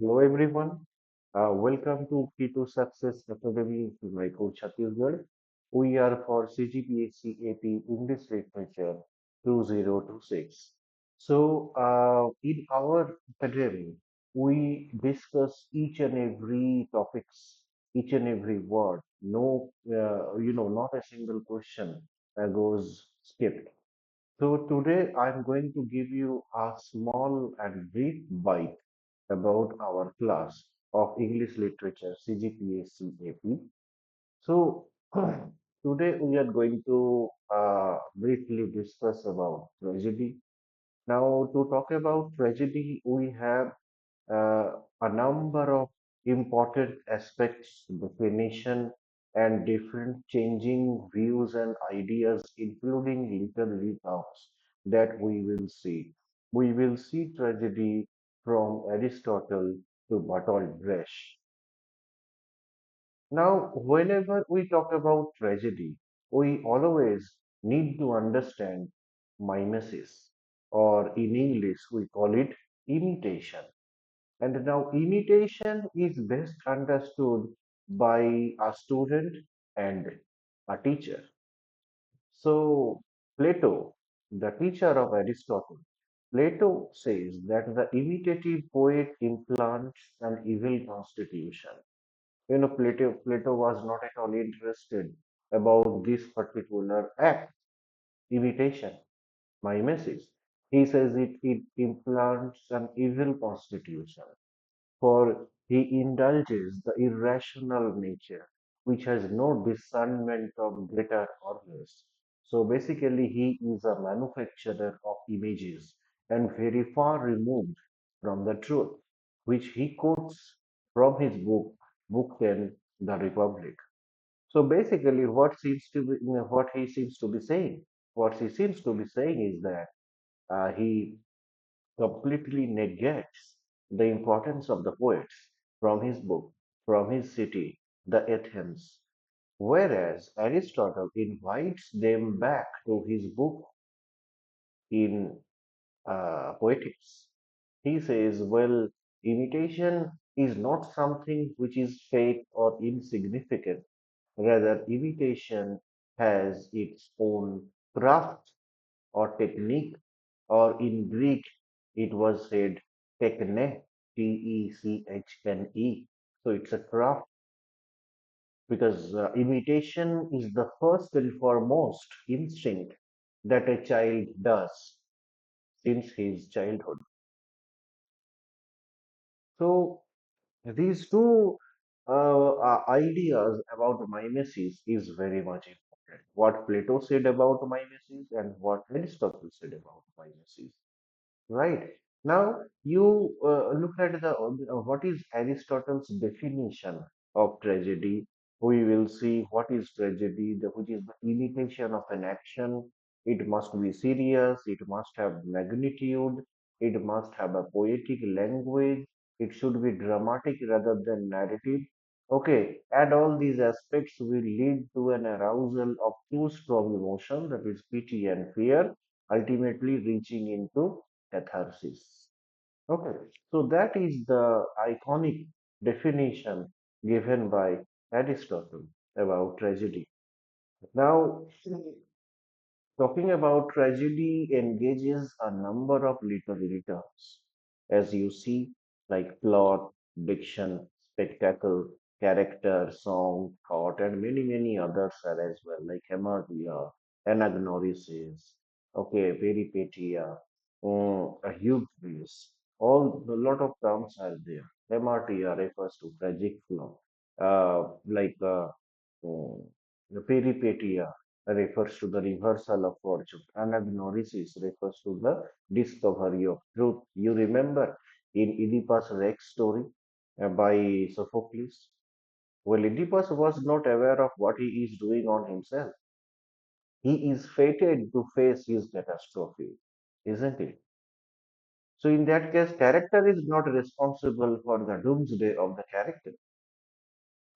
Hello everyone. Welcome to Key to Success Academy to my coach Chhattisgarh. We are for CGPSC AP English Literature 2026. In our academy, we discuss each and every topics, each and every word. No, not a single question goes skipped. So today I'm going to give you a small and brief bite about our class of English Literature CGPSC AP. So today we are going to briefly discuss about tragedy. Now to talk about tragedy, we have a number of important aspects, definition, and different changing views and ideas, including literary terms that we will see. We will see tragedy from Aristotle to Bertolt Brecht. Now, whenever we talk about tragedy, we always need to understand mimesis, or in English we call it imitation. And now imitation is best understood by a student and a teacher. So Plato, the teacher of Aristotle, Plato says that the imitative poet implants an evil constitution. Plato was not at all interested about this particular act, imitation, mimesis. He says it implants an evil constitution. For he indulges the irrational nature, which has no discernment of greater or less. So basically, he is a manufacturer of images and very far removed from the truth, which he quotes from his book 10, The Republic. So basically, what he seems to be saying is that he completely negates the importance of the poets from his book, from his city, the Athens. Whereas Aristotle invites them back to his book in Poetics. He says, well, imitation is not something which is fake or insignificant. Rather, imitation has its own craft or technique, or in Greek, it was said techne, Techne. So it's a craft because imitation is the first and foremost instinct that a child does since his childhood. So these two ideas about mimesis is very much important. What Plato said about mimesis and what Aristotle said about mimesis. Right. Now you look at the what is Aristotle's definition of tragedy. We will see what is tragedy, which is the imitation of an action. It must be serious, it must have magnitude, it must have a poetic language, it should be dramatic rather than narrative. Okay, and all these aspects will lead to an arousal of two strong emotions, that is pity and fear, ultimately reaching into catharsis. Okay, so that is the iconic definition given by Aristotle about tragedy. Now, talking about tragedy engages a number of literary terms, as you see, like plot, diction, spectacle, character, song, thought, and many, many others are as well, like hamartia, anagnorisis, okay, peripetia, a hubris. All a lot of terms are there. Hamartia refers to tragic flaw, uh, the peripetia refers to the reversal of fortune. Anagnorisis refers to the discovery of truth. You remember in Oedipus Rex story by Sophocles? Well, Oedipus was not aware of what he is doing on himself. He is fated to face his catastrophe, isn't it? So in that case, character is not responsible for the doomsday of the character.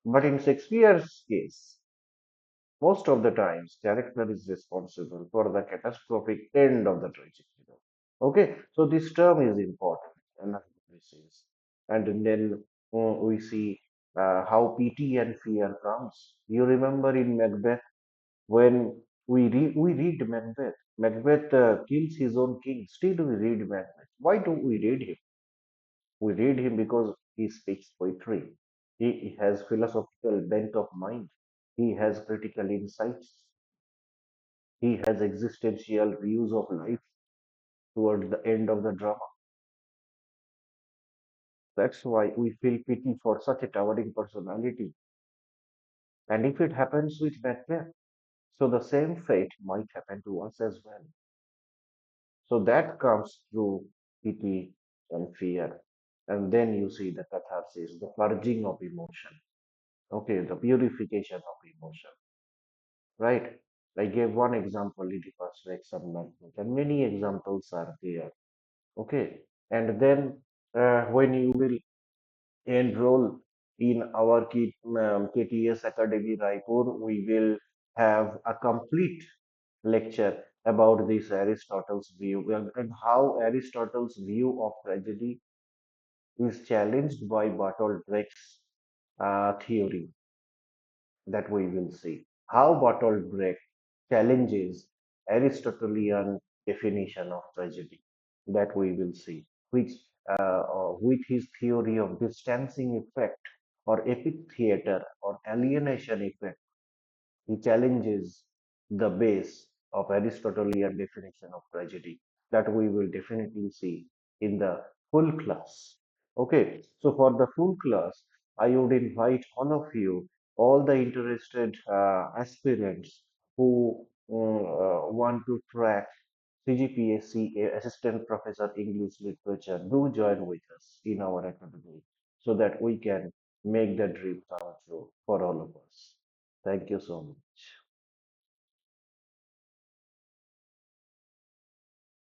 But in Shakespeare's case, most of the times, character is responsible for the catastrophic end of the tragic hero. Okay, so this term is important. Analysis. And then we see how pity and fear comes. You remember in Macbeth when we read Macbeth. Macbeth kills his own king. Still, we read Macbeth. Why do we read him? We read him because he speaks poetry. He has philosophical bent of mind. He has critical insights. He has existential views of life towards the end of the drama. That's why we feel pity for such a towering personality. And if it happens with Macbeth, so the same fate might happen to us as well. So that comes through pity and fear. And then you see the catharsis, the purging of emotion. Okay, the purification of emotion, right? I gave one example in the first exam management, and many examples are there. Okay, and then when you will enroll in our KTS Academy Raipur, we will have a complete lecture about this Aristotle's view and how Aristotle's view of tragedy is challenged by Bertolt Brecht's theory that we will see. How Bertolt Brecht challenges Aristotelian definition of tragedy that we will see, which with his theory of distancing effect or epic theater or alienation effect, he challenges the base of Aristotelian definition of tragedy that we will definitely see in the full class. Okay, so for the full class, I would invite all of you, all the interested aspirants who want to track CGPSC Assistant Professor English Literature, do join with us in our academy so that we can make the dream come true for all of us. Thank you so much.